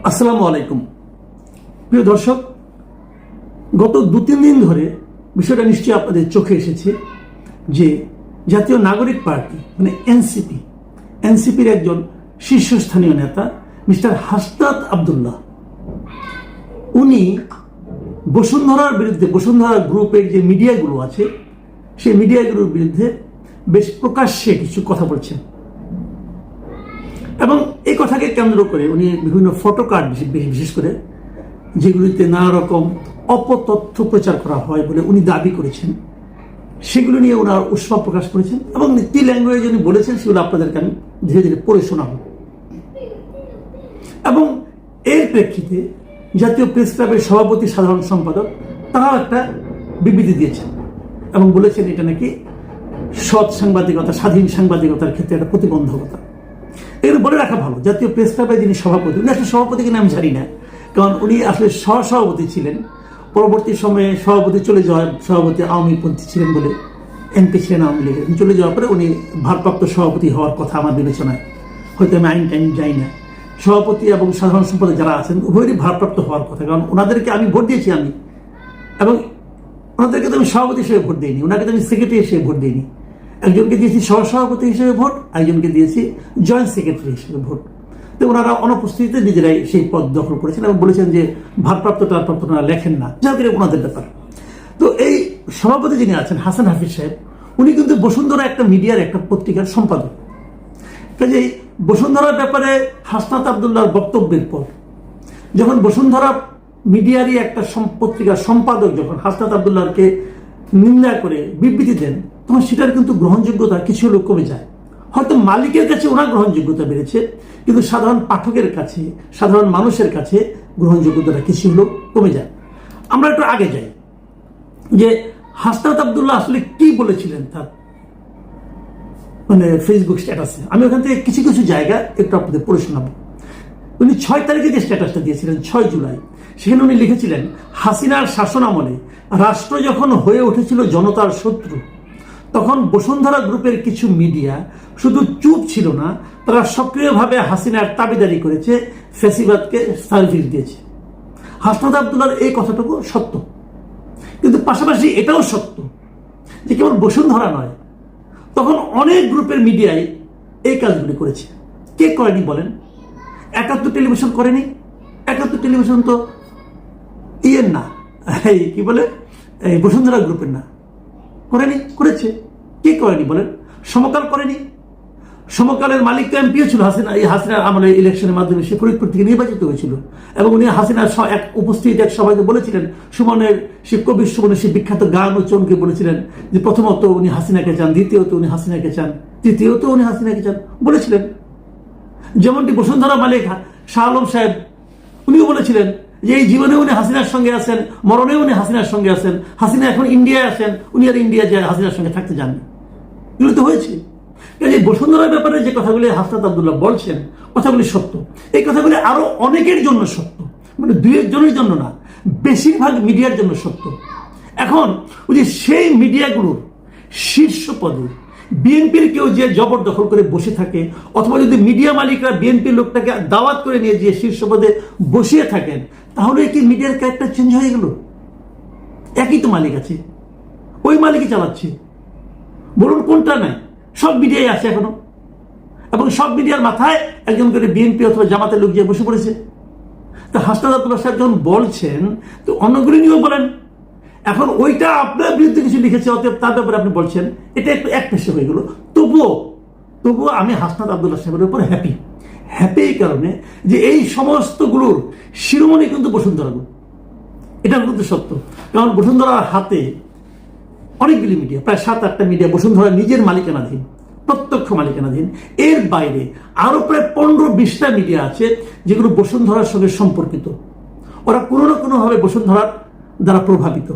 আসসালামু আলাইকুম প্রিয় দর্শক, গত 2-3 দিন ধরে বিষয়টা নিশ্চয়ই আপনাদের চোখে এসেছে যে জাতীয় নাগরিক পার্টি মানে এনসিপির একজন শীর্ষস্থানীয় নেতা মিস্টার হাসনাত আব্দুল্লাহ, উনি বসুন্ধরার বিরুদ্ধে, বসুন্ধরা গ্রুপের যে মিডিয়াগুলো আছে সেই মিডিয়াগুলোর বিরুদ্ধে বেশ প্রকাশ্যে কিছু কথা বলছেন এবং এই কথাকে কেন্দ্র করে উনি বিভিন্ন ফটোকার্ড বিশেষ করে যেগুলিতে নানা রকম অপতথ্য প্রচার করা হয় বলে উনি দাবি করেছেন, সেগুলো নিয়ে ওনার উৎসাহ প্রকাশ করেছেন এবং কি ল্যাঙ্গুয়েজে উনি বলেছেন সেগুলো আপনাদেরকে আমি ধীরে ধীরে পড়ে শোনাবো। এবং এর প্রেক্ষিতে জাতীয় প্রেস ক্লাবের সভাপতি সাধারণ সম্পাদক তারাও একটা বিবৃতি দিয়েছেন এবং বলেছেন এটা নাকি সৎ সাংবাদিকতা, স্বাধীন সাংবাদিকতার ক্ষেত্রে একটা প্রতিবন্ধকতা। এগুলো বলে রাখা ভালো। জাতীয় প্রেস ক্লাবের যিনি সভাপতি, উনি আসলে সভাপতি কিনা আমি জানি না, কারণ উনি আসলে সহসভাপতি ছিলেন। পরবর্তী সময়ে সভাপতি চলে যাওয়ার, সভাপতি আওয়ামীপন্থী ছিলেন বলে এমপি ছিলেন আওয়ামী লীগের, চলে যাওয়ার পরে উনি ভারপ্রাপ্ত সভাপতি হওয়ার কথা আমার বিবেচনায়, হয়তো আমি আইন টাইন যাই না। সভাপতি এবং সাধারণ সম্পাদক যারা আছেন উভয়েরই ভারপ্রাপ্ত হওয়ার কথা, কারণ ওনাদেরকে আমি ভোট দিয়েছি এবং ওনাদেরকে তো আমি সভাপতি হিসেবে ভোট দিইনি, ওনাকে তো আমি সেক্রেটারি হিসেবে ভোট দিইনি। একজনকে দিয়েছি সহসভাপতি হিসেবে ভোট, একজনকে দিয়েছি জয়েন্ট সেক্রেটারি হিসেবে ভোট। তো ওনারা অনুপস্থিতিতে নিজেরাই সেই পদ দখল করেছেন এবং বলেছেন যে ভারপ্রাপ্ত টারপ্রাপ্ত ওনারা লেখেন না, যাদের ওনাদের ব্যাপার। তো এই সভাপতি যিনি আছেন হাসান হাফিজ সাহেব, উনি কিন্তু বসুন্ধরা একটা মিডিয়ার একটা পত্রিকার সম্পাদক। কাজেই বসুন্ধরার ব্যাপারে হাসনাত আব্দুল্লাহর বক্তব্যের পর যখন বসুন্ধরা মিডিয়ারই একটা পত্রিকার সম্পাদক যখন হাসনাত আব্দুল্লাহকে নিন্দা করে বিবৃতি দেন, তখন সেটার কিন্তু গ্রহণযোগ্যতা কিছু হলেও কমে যায়। হয়তো মালিকের কাছে ওনার গ্রহণযোগ্যতা বেড়েছে, কিন্তু সাধারণ পাঠকের কাছে, সাধারণ মানুষের কাছে গ্রহণযোগ্যতাটা কিছু হলেও কমে যায়। আমরা একটু আগে যাই যে হাসনাত আব্দুল্লাহ আসলে কি বলেছিলেন তার ফেসবুক স্ট্যাটাসে। আমি ওখান থেকে কিছু কিছু জায়গা একটু আপনাদের পড়ে শোনাবো। উনি 6 তারিখে যে স্ট্যাটাসটা দিয়েছিলেন, 6 জুলাই, সেখানে উনি লিখেছিলেন, হাসিনার শাসন আমলে রাষ্ট্র যখন হয়ে উঠেছিল জনতার শত্রু, তখন বসুন্ধরা গ্রুপের কিছু মিডিয়া শুধু চুপ ছিল না, তারা সক্রিয়ভাবে হাসিনার দাবিদারি করেছে, ফ্যাসিবাদকে সার্ভিস দিয়েছে। হাসনাত আব্দুল্লাহর এই কথাটুকু সত্য, কিন্তু পাশাপাশি এটাও সত্য যে কেবল বসুন্ধরা নয়, তখন অনেক গ্রুপের মিডিয়ায় এই কাজগুলি করেছে। কে করেনি বলেন? 71 টেলিভিশন করেনি? 71 টেলিভিশন তো ইয়ের না, এই কি বলে, এই বসুন্ধরা গ্রুপের না, করেনি? করেছে। কে করেনি বলেন? সমকাল করেনি? সমকালের মালিক তো এমপিও ছিল হাসিনার আমলে, ইলেকশনের মাধ্যমে সে ফরিদপুর থেকে নির্বাচিত হয়েছিল এবং উনি হাসিনার উপস্থিত এক সভায় বলেছিলেন, সুমনের সে কবি সুমনের সে বিখ্যাত গান উচ্চারণকে বলেছিলেন যে প্রথমত উনি হাসিনাকে চান, দ্বিতীয়ত উনি হাসিনাকে চান, তৃতীয়ত উনি হাসিনাকে চান বলেছিলেন। যেমনটি বসুন্ধরা মালিক শাহ আলম সাহেব, উনিও বলেছিলেন যে এই জীবনে উনি হাসিনার সঙ্গে আছেন, মরণে উনি হাসিনার সঙ্গে আছেন, হাসিনা এখন ইন্ডিয়ায় আছেন, উনি আর ইন্ডিয়া যায় হাসিনার সঙ্গে থাকতে যাননি। এগুলো তো হয়েছে। এই বসুন্ধরার ব্যাপারে যে কথাগুলি হাসনাত আব্দুল্লাহ বলছেন, কথাগুলি সত্য। এই কথাগুলি আরো অনেকের জন্য সত্য, মানে 2-1 জনের জন্য না, বেশিরভাগ মিডিয়ার জন্য সত্য। এখন ওই যে সেই মিডিয়াগুলোর শীর্ষ পদে বিএনপির কেউ যে জবরদখল করে বসে থাকে, অথবা যদি মিডিয়া মালিকরা বিএনপির লোকটাকে দাওয়াত করে নিয়ে যে শীর্ষ পদে বসিয়ে থাকেন, তাহলে কি মিডিয়ার ক্যারেক্টার চেঞ্জ হয়ে গেল? একই তো মালিক আছে, ওই মালিকই চালাচ্ছে। বলুন কোনটা নাই? সব মিডিয়ায় আছে এখনো, এবং সব মিডিয়ার মাথায় একজন করে বিএনপি অথবা জামাতের লোক যে বসে পড়েছে। তো হাসনাত আব্দুল্লাহ সাহেব যখন বলছেন, তো অন্যগুলি নিয়েও বলেন। এখন ওইটা আপনার বিরুদ্ধে কিছু লিখেছে, অতএব তার ব্যাপারে আপনি বলছেন, এটা একটু এক পেশে হয়ে গেল। তবুও আমি হাসনাত আব্দুল্লাহ সাহেবের উপর হ্যাপি এই কারণে যে এই সমস্তগুলোর শিরোমণি কিন্তু বসুন্ধরা গ্রুপ। এটা কিন্তু সত্য, কারণ বসুন্ধরার হাতে অনেকগুলি মিডিয়া, প্রায় 7-8টা মিডিয়া বসুন্ধরা নিজের মালিকানাধীন, প্রত্যক্ষ মালিকানাধীন। এর বাইরে আরো প্রায় 15-20টা মিডিয়া আছে যেগুলো বসুন্ধরার সঙ্গে সম্পর্কিত। ওরা কোনো না কোনো ভাবে বসুন্ধরার দ্বারা প্রভাবিত।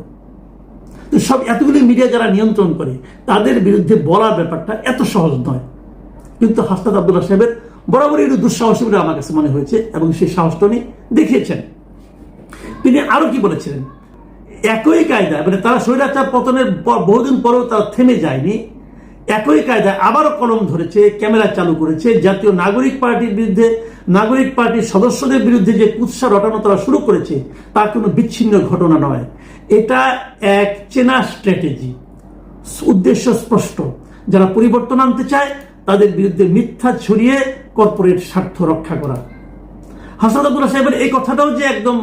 তো সব এতগুলি মিডিয়া যারা নিয়ন্ত্রণ করে, তাদের বিরুদ্ধে বলার ব্যাপারটা এত সহজ নয়। কিন্তু হাসনাত আব্দুল্লাহ সাহেবের বরাবরই একটু দুঃসাহসী বলে আমার কাছে মনে হয়েছে এবং সেই সাহসটা উনি দেখিয়েছেন। তিনি আরো কি বলেছিলেন, একই কায়দায়, মানে তারা স্বৈরাচার পতনের বহুদিন পরেও তারা থেমে যায়নি, একই কায়দায় আবারও কলম ধরেছে, ক্যামেরা চালু করেছে, জাতীয় নাগরিক পার্টির বিরুদ্ধে নাগরিক পার্টির সদস্যদের বিরুদ্ধে যে কুৎসা রটানো তারা শুরু করেছে তা কোনো বিচ্ছিন্ন ঘটনা নয়। এটা এক চেনা স্ট্র্যাটেজি, উদ্দেশ্য স্পষ্ট। যারা পরিবর্তন আনতে চায় তাদের বিরুদ্ধে মিথ্যা ছড়িয়ে কর্পোরেট স্বার্থ রক্ষা করা। হাসনাত আব্দুল্লাহ সাহেবের এই কথাটাও যে একদম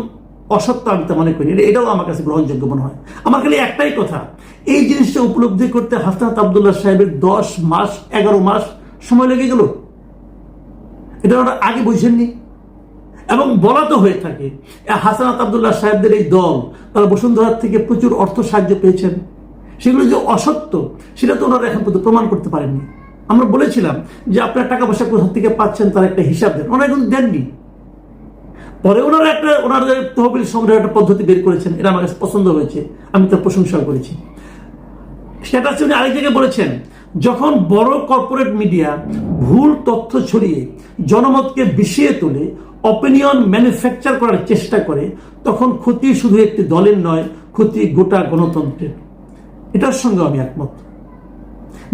অসত্য আমি তা মনে করি, এটাও আমার কাছে গ্রহণযোগ্য মনে হয়। আমার খালি একটাই কথা, এই জিনিসটা উপলব্ধি করতে হাসনাত আব্দুল্লাহ সাহেবের 10 মাস 11 মাস সময় লেগে গেল। এটা ওরা আগে বুঝেননি। এবং বলা তো হয়ে থাকে হাসনাত আব্দুল্লাহ সাহেবদের এই দল তারা বসুন্ধরার থেকে প্রচুর অর্থ সাহায্য পেয়েছেন, সেগুলো যে অসত্য সেটা তো ওনারা এখন পর্যন্ত প্রমাণ করতে পারেননি। আমরা বলেছিলাম যে আপনার টাকা পয়সা কোথা থেকে পাচ্ছেন তার একটা হিসাব দেন, ওনারা কিন্তু দেননি। পরে ওনারা ওনাদের তহবিল সংগ্রহের একটা পদ্ধতি বের করেছেন, এটা আমার কাছে পছন্দ হয়েছে, আমি তার প্রশংসা করেছি। সেটা হচ্ছে উনি আরেক জায়গায় বলেছেন, যখন বড় কর্পোরেট মিডিয়া ভুল তথ্য ছড়িয়ে জনমতকে বিষিয়ে তোলে, অপিনিয়ন ম্যানুফ্যাকচার করার চেষ্টা করে, তখন ক্ষতি শুধু একটি দলের নয়, ক্ষতি গোটা গণতন্ত্রের। এটার সঙ্গে আমি একমত।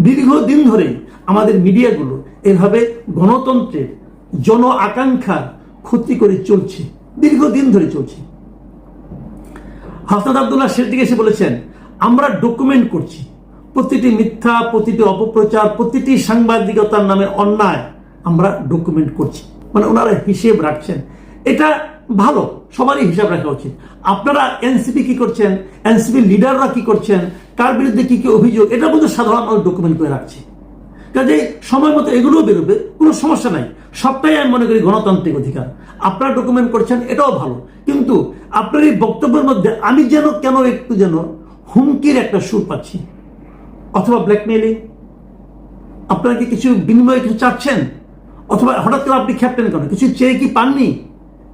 দীর্ঘদিন ধরে আমাদের মিডিয়াগুলো এভাবে গণতন্ত্রের জন আকাঙ্ক্ষার ক্ষতি করে চলছে, দীর্ঘদিন ধরে চলছে। হাসনাত আব্দুল্লাহ সেদিকে এসে বলেছেন, আমরা ডকুমেন্ট করছি প্রতিটি মিথ্যা, প্রতিটি অপপ্রচার, প্রতিটি সাংবাদিকতার নামে অন্যায় আমরা ডকুমেন্ট করছি। মানে ওনারা হিসেব রাখছেন, এটা ভালো, সবারই হিসাব রাখা উচিত। আপনারা এনসিপি কি করছেন, এনসিপি লিডাররা কি করছেন, কার বিরুদ্ধে কি কি অভিযোগ, এটা কিন্তু সাধারণ মানুষ ডকুমেন্ট করে রাখছে। কাজে সময় মতো এগুলোও বেরোবে, কোনো সমস্যা নাই। সবটাই আমি মনে করি গণতান্ত্রিক অধিকার। আপনারা ডকুমেন্ট করছেন, এটাও ভালো, কিন্তু আপনার এই বক্তব্যের মধ্যে আমি কেন একটু হুমকির একটা সুর পাচ্ছি, অথবা ব্ল্যাকমেইলিং। আপনারা কি কিছু বিনিময়ে কিছু চাচ্ছেন, অথবা হঠাৎ করে আপনি ক্যাপ্টেন কেন, কিছু চেয়ে কি পাননি,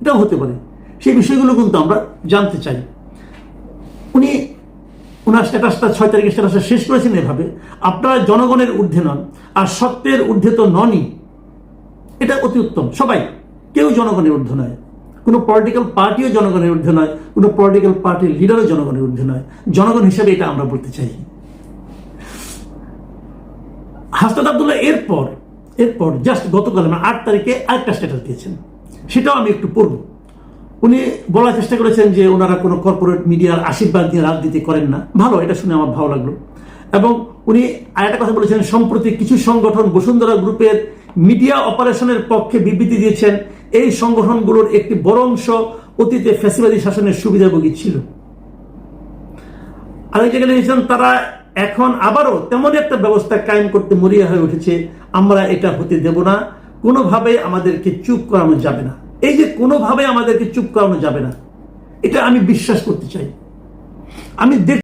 এটাও হতে পারে। সেই বিষয়গুলো কিন্তু আমরা জানতে চাই। উনি ওনার স্ট্যাটাসটা 6 তারিখের স্ট্যাটাসটা শেষ করেছেন এভাবে, আপনারা জনগণের ঊর্ধ্বে নন, আর সত্যের ঊর্ধ্বে তো ননই। এটা অতি উত্তম। সবাই, কেউ জনগণের ঊর্ধ্বে নয়, কোনো পলিটিক্যাল পার্টিও জনগণের ঊর্ধ্বে নয়, কোনো পলিটিক্যাল পার্টির লিডারও জনগণের ঊর্ধ্বে নয়। জনগণ হিসেবে এটা আমরা বলতে চাই। হাসনাত আব্দুল্লাহ এরপর জাস্ট গতকাল 8 তারিখে আরেকটা স্ট্যাটাস দিয়েছেন, সেটাও আমি একটু পড়ব। উনি বলার চেষ্টা করেছেন যে ওনারা কোনো কর্পোরেট মিডিয়ার আশীর্বাদ দিয়ে রাজনীতি করেন না। ভালো, এটা শুনে আমার ভালো লাগলো। এবং উনি আরেকটা কথা বলেছেন, সম্প্রতি কিছু সংগঠন বসুন্ধরা গ্রুপের মিডিয়া অপারেশনের পক্ষে বিবৃতি দিয়েছেন। এই সংগঠনগুলোর একটি বড় অংশ অতীতে ফ্যাসিবাদী শাসনের সুবিধাভোগী ছিল। আরেক জায়গায় লিখেছেন, তারা এখন আবারও তেমন একটা ব্যবস্থা কায়েম করতে মরিয়া হয়ে উঠেছে। আমরা এটা হতে দেব না, কোনোভাবে আমাদেরকে চুপ করানো যাবে না। এই যে কোনোভাবে আমাদেরকে চুপ করানো যাবে না, এটা আমি বিশ্বাস করতে চাই। আমি